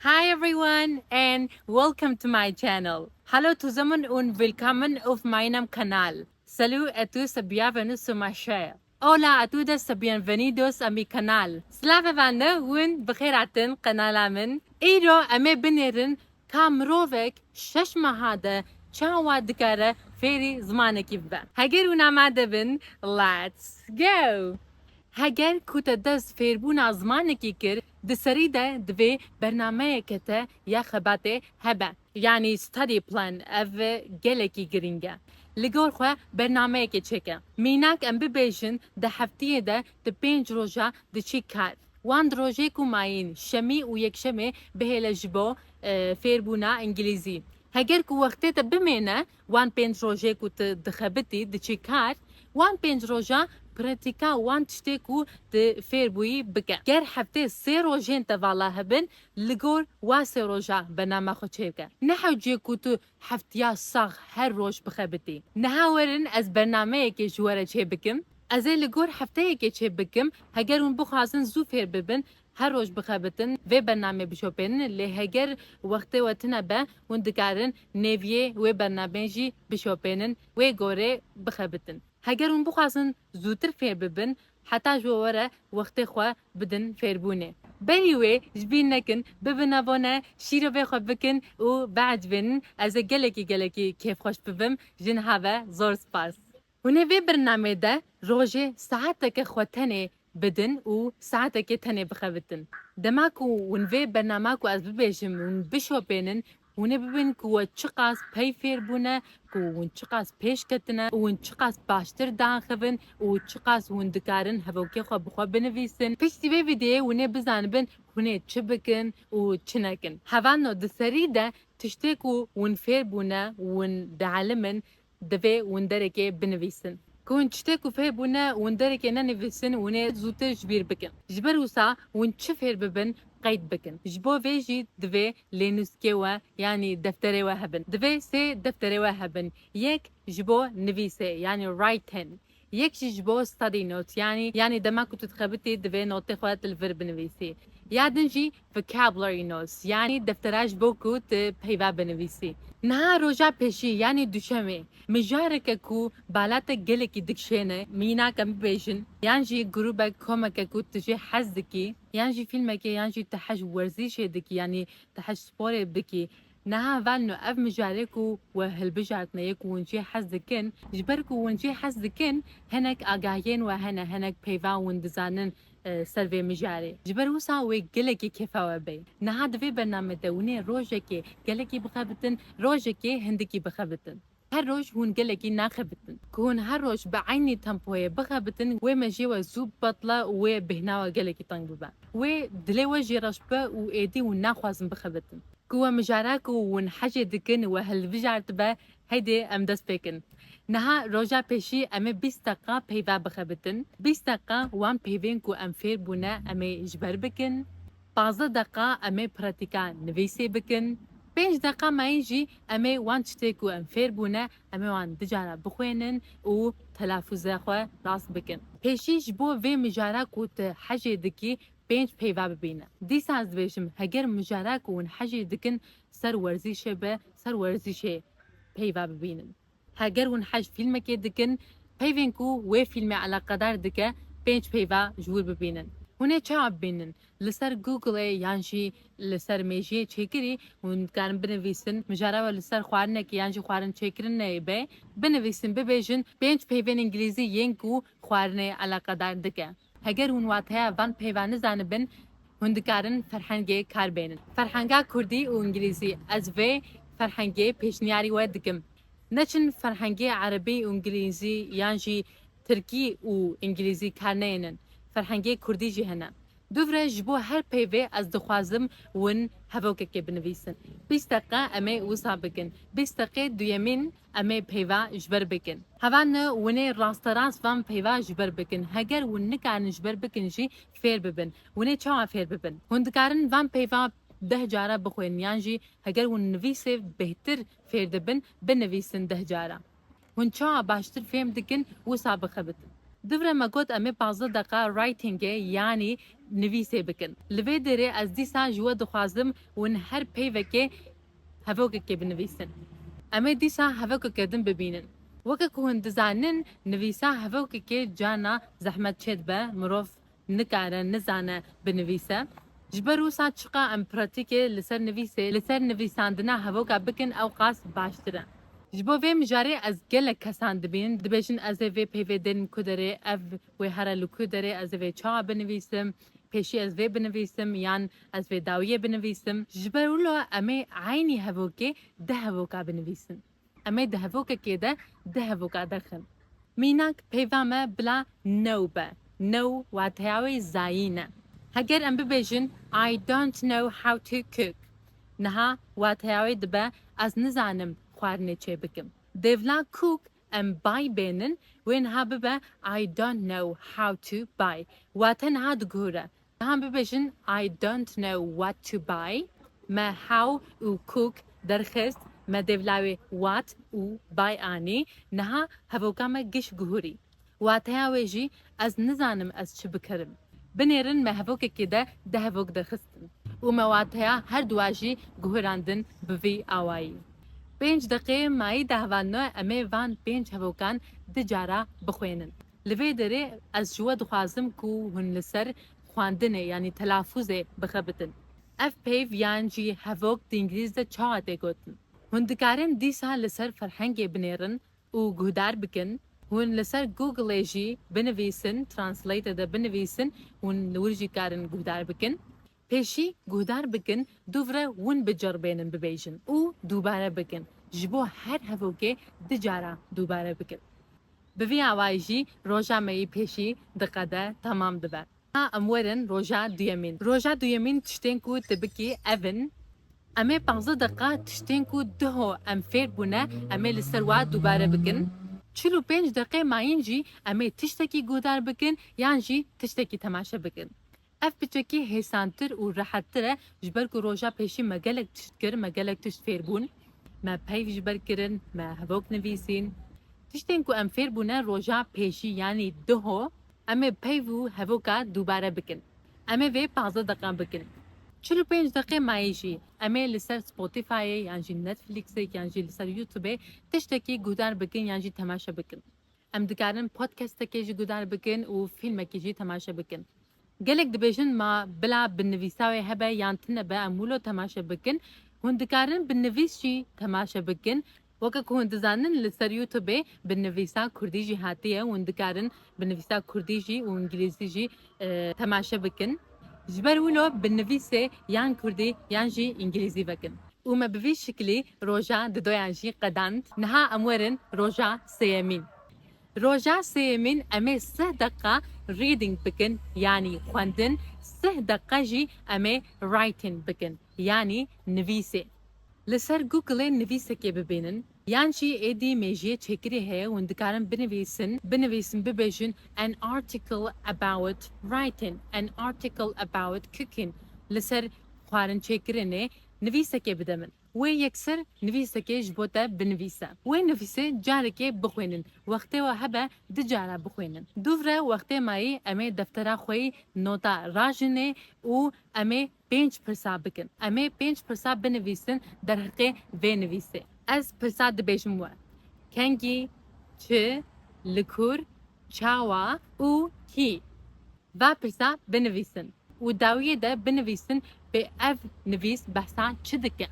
Hi everyone and welcome to my channel. Hallo zusammen und willkommen auf meinem Kanal. Salut à tous et bienvenue sur ma chaîne. Hola a todos y bienvenidos a mi canal. Slava vana hun بخيراتن قنالا من. ایرو امه بنیرن کامرووک شش ماهاده چاوا دکاره فیری زمانکی ببن. هگر اوناماده بن let's go. هەگەر کوتە دەست فێربوونا زمانێکی کرد دسەریدا divê bernameyeke te ya xebatê hebe yanî study plan ev gelekî giring e li gor xwe bernameyekê çêke mînak em bibêjin di heftiyê de di 5 roja diçî kar wan di rojê ku mayîn şemî û yekşemê bihêle ji bo fêrbûna îngilîzî heger ku wextê te bimêne wan 5 rojê ku tu dixebitî diçî kar wan 5 roja pratika wan tiştê ku di fêrbûyî bike. Ger heftê sê rojên te vala hebin li gor wa sê roja bername xwe çêbike. Nehewciyê ku tu heftiya sax her roj bixebitî. Niha werin ez bernameyekê ji we re çêbikim. Ez ê li gor hefteyekê çêbikim heger hûn bixwazin zû fêr bibin her roj bixebitin vê bernamê bişopênin lê heger wextê we tune be hûn dikarin nêviyê wê bernameyê jî bişopênin wê gorê bixebitin. هەگەر hûn bixwazin zûtir fêr bibin heta ji were wextê xwe bidin fêrbûnê. Berî wê ji bîr nekin bibin abone şîrovê xwe bikin û beecibînin ez ê gelekî kêfxweş bibim ji niha ve zor spas. Hûn ê vê bernamê de rojê saeteke xwe tenê bidin û saetekê tenê bixebitin. Dema ku hûn vê bernama ku ez bibêjim hûn bişopênin hûn ê bibin ku we çi qas pey fêr bûne ku hûn çi qas pêş ketine û hûn çi qas baştir danxivin û çi qas hûn dikarin hevokê xwe bi xwe binivîsin. Piştî vê vîdyoyê hûn ê bizanibin hûn ê çi bikin û çi nekin. Hevan di serî de tiştê ku hûn fêr bûne hûn dielimin divê hûn derekê binivîsin. Ku hûn tiştê ku fêr bûne hûn derekê nenivîsin hûn ê zûtir ji bîr bikin. Ji ber wisa hûn çi fêr bibin qeyd bikin. Ji bo vê jî divê lênûskê we yanî defterê we hebin. Divê sê defterê we hebin. Yek ji bo nivîsê yanî writing. Yek jî ji bo study notes yanî dema ku tu dixebitî divê notê xwe li vir binivîsî. Ya din jî vocabulary notes yanî deftera ji bo ku tu peyva binivîsî. Niha roja pêşî yanî duşemê mijareke ku balate gelekî dikşêne mînak em bibêjin yan jî grûbek komeke ku tu jê hez dikî yan jî fîlmekê yan jî tu hej werzîşê dikî yanî tu hej sporê bikî. Niha velno ev mijarê ku we hilbijartineyê ku hûn jê hez dikin ji ber ku hûn jê hez dikin hinek agahiyên we hene hinek peyva hûn dizanin ser vê mijarê. Ji ber wisa wê gelekî kêfa we bê. Niha di vê bername de hûn ê rojekê gelekî bixebitin rojekê hindikî bixebitin. Her roj hûn gelekî naxebitin. Ku hûn her roj bi aynî tempoyê bixebitin wê mejê we zû betla û wê bêhna we gelekî teng bibe. Wê dilê we jî reş be û êdî hûn naxwazin bixebitin. Ku we mijara ku hûn hejê dikin we hilbijart be heydê em dest pêkin. Niha roja pêşî em ê 20 deqa peyva bixebitin. 20 deqa wan peyvên ku em fêr bûne em ê ji ber bikin. 15 deqa em ê pratika nivîsê bikin. 5 deqa mayî jî em ê wan tiştê ku em fêr bûne em ê wan dicara bixwênin û telafûza xwe rast bikin. Pêşî ji bo vê mijara ku tu hejê dikî 5 peyva bibîne. Dîsa ez dibêjim heger mijara ku hûn hejê dikin ser werzîşê be ser werzîşê peyva bibînin. Heger hûn hej fîlmekê dikin peyvên ku wê fîlmê eleqedar dike 5 peyva ji wir bibînin. Hûn ê çawa bibînin? Li ser Googleê yan jî li ser mêjiyê çêkirî hûn dikarin binivîsin mijara we li ser xwarinekê yan jî xwarin çêkirinê be binivîsin bibêjin 5 peyvên îngilîzî yên ku xwarinê eleqedar dike. Heger hûn wateya van peyva nizanibin hûn dikarin ferhengê kar bênin. Ferhenga Kurdî û îngilîzî ez vê ferhengê pêşniyarî we dikim. Neçin ferhengê erebî û îngilîzî yan jî tirkî û îngilîzî kar neyênin. Ferhengê Kurdî jî hene. Duvre ji bo her peyvê ez dixwazim hûn hevokekê binivîsin. 20 deqa em ê wisa bikin. 20 deqê duyemîn em ê peyva ji ber bikin. Hevan hûn ê rasterast van peyva ji ber bikin. Heger hûn nikarin ji ber bikin jî fêr bibin. Hûn ê çawa fêr bibin? Hûn dikarin van peyva 10 cara bixwênin yan jî heger hûn nivîsê bêhtir fêr dibin binivîsin 10 cara. Hûn çawa baştir fêm dikin wisa bixebitin. دوره ما گوت امی 15 دقیقه رایتینگ یعنی نویسه بکن لوی دره از دیسا جوا دخوازم ون هر پیوکه هفوکه بنویسن امی دیسا هفوکه کردن ببینن وکه که هندزانن نویسا هفوکه جانا زحمت چید به مروف نکاره نزانه بنویسه جبرو سا چقا ام پراتیکه لسر نویسه لسر نویساندنا هفوکه بکن او قاس باشتره جبو وی مجاری از گله کسان دبین دبیشن از وی پیویدن کدره اف وی هر لکودره از وی چا بنویسم پیشی از وی بنویسم یان از وی داویه بنویسم جبرولو امی عینی هفوکه ده هفوکه بنویسن امی ده هفوکه که ده هفوکه دخن میناک پیوامه بلا نوبه نو واتیاوی زاینه هگر ام ببیجن I don't know how to cook نها واتیاوی دبه از نزانم خواردنی چه بکم devla cook ام بای بینن وین ها ببه I don't know how to buy واتن ها دگوره هم ببیجن I don't know what to buy ما how و cook درخست ما devlaوی what و buy آنی نها هفوکامه گش گهوری واتیاوی جی از نزانم از چه بکرم بنیرن ما هفوکه که ده هفوک درخستن و مواتیا هر دواجی گهراندن بوی آوایی 5 دقیقه مای دهوانو امی وان 5 هفوکان دجارا بخوینن لوی داره از جوا دخوازم کو هن لسر خواندنه یعنی تلافوزه بخبتن اف پیو یان جی هفوک دی انگلیز ده چاعته گوتن هن دکارن دیسا لسر فرهنگ بنیرن و گهدار بکن هون لسر گوگل جی بنویسن ترانسلیت ده بنویسن هون لورجی کارن گهدار بکن پیشی گهدار بکن دوره ون بجربینن ببیجن او دوباره بکن جبو هر هفوکه دجارا دوباره بکن بوی آوایجی روژا می پیشی دقیقه تمام دبر امورن روژا دویمین تشتین کو تبکی اون امی 15 دقیقه تشتین کو دهو ام فیر بونه امی لسر واد دوباره بکن 45 دقیقه ماینجی امی تشتکی گهدار بکن یانجی تشتکی تماشا بکن اف بچکی هسانتر و راحتره جبر کو روژا پیشی مگلک تشت کر مگلک تشت فیر بون ما پیف جبر کرن ما هفوک نویسین تشتین کو ام فیر بونه روژا پیشی یعنی دهو امی پیفو هفوکا دوباره بکن امی وی 15 دقیقه بکن 45 دقیقه مایجی امی لسر سپوتیفای یعنی نتفلیکس یعنی لسر یوتیوب تشتکی گهدار بکن یعنی تماشا بکن ام دکارن پودکست کی جی گهدار بکن و فیلم کی جی تماشا بکن گلک دبیجن ما بلا بنویساوی هبه یانتنه به امولو تماشا بکن هندکارن بنویسی تماشا بکن وکه که هندزانن لسر یوتیوب بنویسا کردی جی هاتیه هندکارن بنویسا کردی جی و انگلیسی جی تماشا بکن جبر ولو بنویسه یان کردی یان جی انگلیسی بکن وما بفي شكلي روجا ددويانجي قدانت نها امورن روجا سيمين روجا سيمين امي 3 دقة reading بكن يعني خواندن 3 دقة جي امي writing بكن يعني نویسه لسر جوجل نویسه که ببینن یانچی ایدی میجی چکری ہے وندکارن بنویسن ببیجن an article about writing an article about cooking لسر خوارن چکرینه نویسه که بدمن و یکسر نویسه که جبوته بنویسه و نویسه جاره که بخوینن وقتی و هبه دجاره بخوینن دوره وقتی مایی امی دفتره خوی نوتا راجنه و امی 5 پرسا بکن امی 5 پرسا بنویسن در حقی و نویسه از پرسا دبیجم و کنگی چه لکور چاوا و کی و پرسا بنویسن و داویه ده بنویسن به اف نویس بحثا چه دکه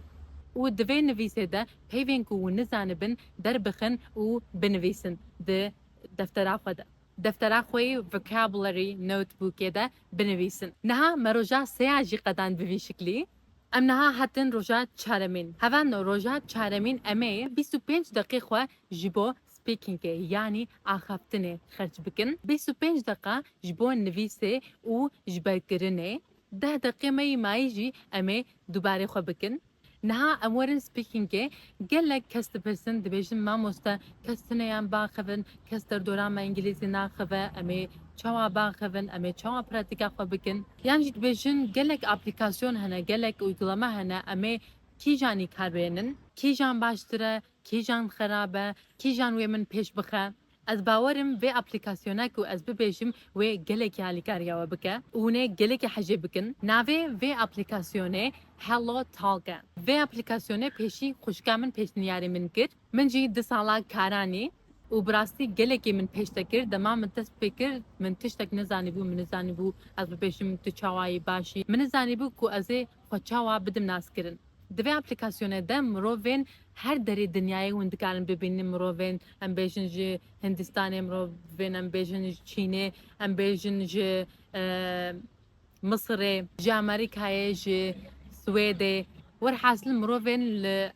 و دوی نویسه ده پیوین کو نزانبن در بخن و بنویسن ده دفتره خود دفتره خوی vocabulary notebook ده بنویسن نها مروجا سیاجی قدان بوی شکلی ام نها حتن روجا چارمین هوان روجا چارمین امی 25 دقیقه خو جبو سپیکینگ یعنی آخافتنه خرج بکن 25 دقیقه جبو نویسه و جبر کرنه 10 دقیقه مایی جی امی دوباره خو بکن نها امورن سپیکینگ گلک کست پرسن دبیجن ما مستا کستنه یان باخفن کستر دوران ما انگلیسی ناخفه امی چوا باخفن امی چوا پراتیکا خو بکن یعنی دبیجن گلک اپلیکاسیون هنه گلک uygulama هنه امی کی جانی کار بینن کی جان باشتره کی جان خرابه کی جان ویمن پیش بخه از باورم و اپلیکاسیونا کو از ببیجم و گلک علی کاریا بکه اونه گلک حجه بکن ناوی و اپلیکاسیونه هلو تالگا و اپلیکاسیونه پیشی خوشکامن پیش نیاری من کرد من جی 2 سالا کارانی و براستی گلکی من پیش تکر دما من تست بکر من تشتک نزانی بو من نزانی بو از ببیجم تو چاوایی باشی من نزانی بو کو از خود چاوا بدم ناس کرن دوی اپلیکاسیونه ده مروین هر دری دنیای وندکارن ببینیم مروین ام بیشن جه هندستان مروین ام بیشن چینه ام بیشن جه مصر جه امریکای جه سویده ور حاصل مروین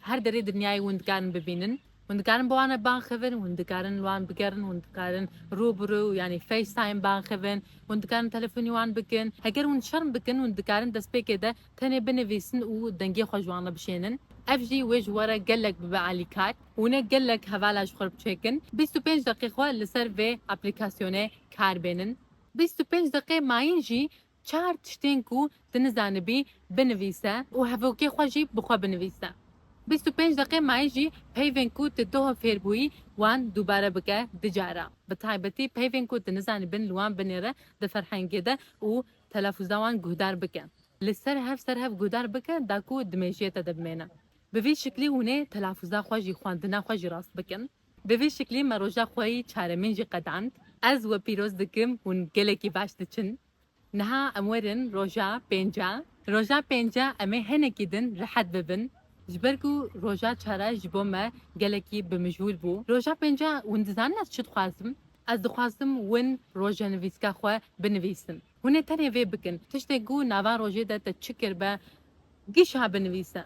هر دری دنیای وندکارن ببینن وندکارن بوانه بان خبن وندکارن وان بگرن وندکارن روبرو یعنی فیس تایم بان خبن وندکارن تلفونی وان بکن هگر ون شرم بکن وندکارن دست بکه ده تنه بنویسن و دنگی خوشوانه بشینن افجي ويج ورا قالك بعاليكات ونا قالك هفالاج خرب تشيكن 25 دقيقة لسر في ابليكاسيوني كاربينن 25 دقيقة ما ينجي چار تشتينكو تنزانبي بنويسا وهفوكي خواجي بخوا بنويسا 25 دقيقة ما يجي بيفنكو تدوها فيربوي وان دوباره بكا دجارة بتايبتي بيفنكو تنزان بن لوان بنيرة دفرحان كده و تلفزوان قهدار بكا لسر هف قهدار بكا داكو دميجيتا دبمينا بوی شکلی ونه تلفظا خواجی خواندنا خواجی راست بکن بوی شکلی مروجا خواهی چارمین جی قداند از و پیروز دکم ون گلکی باش دچن نها امورن روژا پینجا امه هنکی دن رحت ببن جبرگو روژا چارا جبو ما گلکی بمجهول بو روژا پینجا وندزان از چد خوازم از دخواستم ون روژا نویسکا خواه بنویسم هونه تنه وی بکن تشتگو نوا روژه دا تچکر با گیش ها بنویسم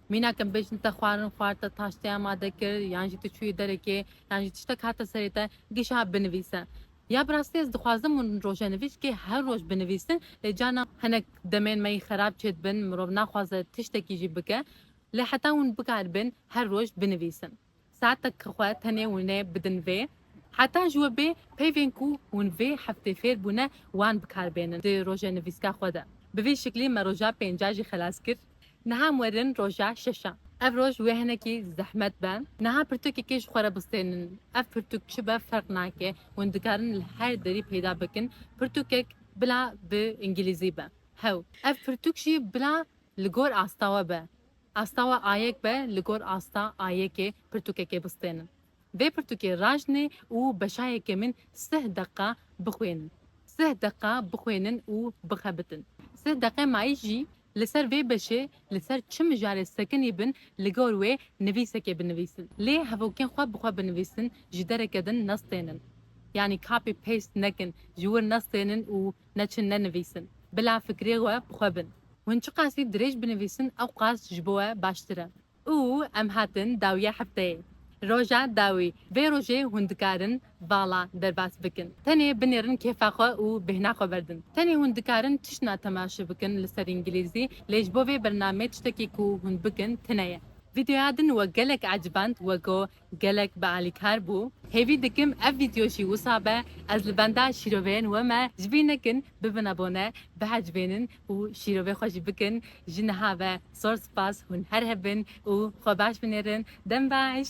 مینا کم بیش نتا خوارت تاشتی آماده کر یعنی تو چوی داره که یعنی تشتا کاتا سریتا گیشا بنویسن یا براستی از دخوازم اون روژه نویس که هر روز بنویسن جانا هنک دمین می خراب چید بن مروب نخوازه تشتا کیجی بکه لحتا اون بکار بن هر روز بنویسن ساعت تک خواه تنه ونه بدن وی حتی جوابه پیوینکو ون وی هفته فیر بونه وان بکار بینن ده روژه نویسکا خواه به شکلی مروجا پینجاجی خلاص کرد نها مورن روژا ششا اف روژ وهنكي زحمت بان نها پرتوكي كيش خورا بستين اف پرتوك شبه فرق ناكي وندكارن الهر داري پیدا بكن پرتوكك بلا بانجليزي با هاو اف پرتوكشي بلا لگور آستاوا با آستاوا آيك با لگور آستا آيكي پرتوكي بستين ve پرتوكي راجني و بشايك من 3 دقة بخوين 3 دقة بخوينن و بخبتن 3 دقة ما يجي لسر وی بشه لسر چم جاره سکنی بن لگور وی نویسه که بنویسن لی هفوکین خواه بخواه بنویسن جدره کدن نستینن یعنی کاپی پیست نکن جور نستینن و نچن ننویسن بلا فکری و بخواه بن ونچو قاسی دریج بنویسن او قاس جبوه باشتره او ام هاتن داویه هفته روژا داوی و روژه هندکارن بالا درباس بکن تنی بنیرن کیفاخوا و بهناخوا بردن تنی هندکارن تشنا تماشا بکن لسر انگلیزی لیج بوی برنامه تشتکی کو هند بکن تنیه فيديوهاتن وقالك عجبانت وقو قالك بعلي كاربو هيفي دكم اف فيديو شي وصابة از لبندا شيروين وما جبينكن ببن ابونا بعجبينن و شيروين خوش بكن جنها با سورس باس هن هرهبن و خوباش بنيرن دم باش